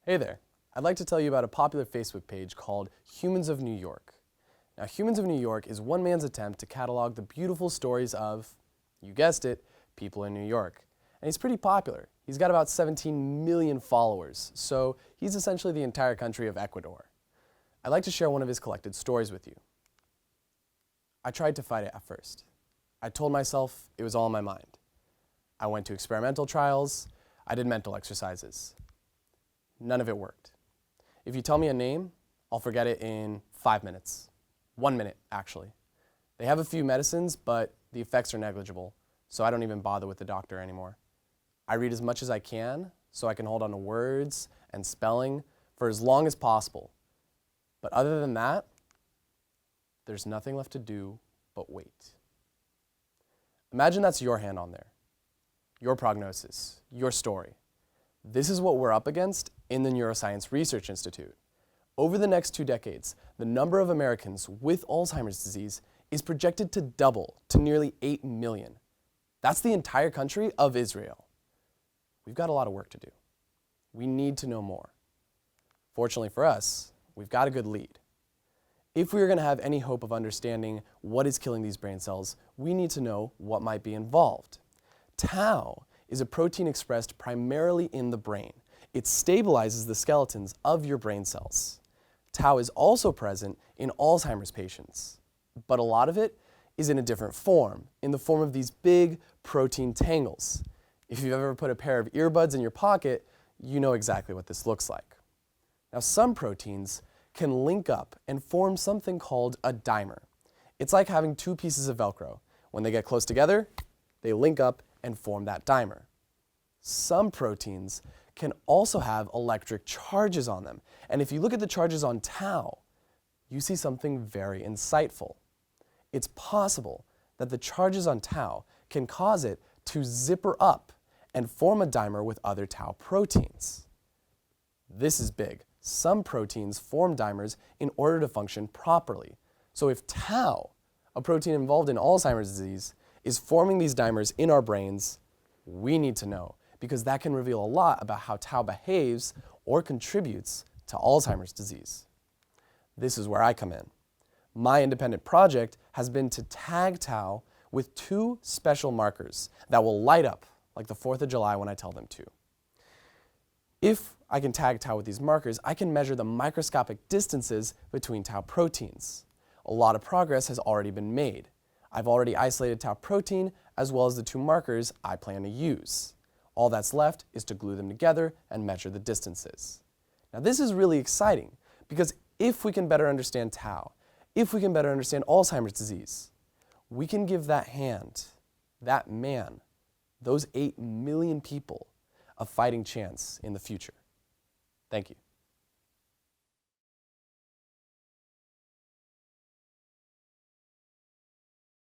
Hey there. I'd like to tell you about a popular Facebook page called Humans of New York. Now, Humans of New York is one man's attempt to catalog the beautiful stories of, you guessed it, people in New York. And he's pretty popular. He's got about 17 million followers, so he's essentially the entire country of Ecuador. I'd like to share one of his collected stories with you. I tried to fight it at first. I told myself it was all in my mind. I went to experimental trials. I did mental exercises. None of it worked. If you tell me a name, I'll forget it in 5 minutes. 1 minute, actually. They have a few medicines, but the effects are negligible, so I don't even bother with the doctor anymore. I read as much as I can, so I can hold on to words and spelling for as long as possible. But other than that, there's nothing left to do but wait. Imagine that's your hand on there. Your prognosis, your story. This is what we're up against in the Neuroscience Research Institute. Over the next 2 decades, the number of Americans with Alzheimer's disease is projected to double to nearly 8 million. That's the entire country of Israel. We've got a lot of work to do. We need to know more. Fortunately for us, we've got a good lead. If we are going to have any hope of understanding what is killing these brain cells, we need to know what might be involved. Tau is a protein expressed primarily in the brain. It stabilizes the skeletons of your brain cells. Tau is also present in Alzheimer's patients, but a lot of it is in a different form, in the form of these big protein tangles. If you've ever put a pair of earbuds in your pocket, you know exactly what this looks like. Now, some proteins can link up and form something called a dimer. It's like having 2 pieces of Velcro. When they get close together, they link up and form that dimer. Some proteins can also have electric charges on them. And if you look at the charges on tau, you see something very insightful. It's possible that the charges on tau can cause it to zipper up and form a dimer with other tau proteins. This is big. Some proteins form dimers in order to function properly. So if tau, a protein involved in Alzheimer's disease, is forming these dimers in our brains, we need to know, because that can reveal a lot about how tau behaves or contributes to Alzheimer's disease. This is where I come in. My independent project has been to tag tau with 2 special markers that will light up like the 4th of July when I tell them to. If I can tag tau with these markers, I can measure the microscopic distances between tau proteins. A lot of progress has already been made. I've already isolated tau protein as well as the 2 markers I plan to use. All that's left is to glue them together and measure the distances. Now, this is really exciting because if we can better understand tau, if we can better understand Alzheimer's disease, we can give that hand, that man, those 8 million people a fighting chance in the future. Thank you.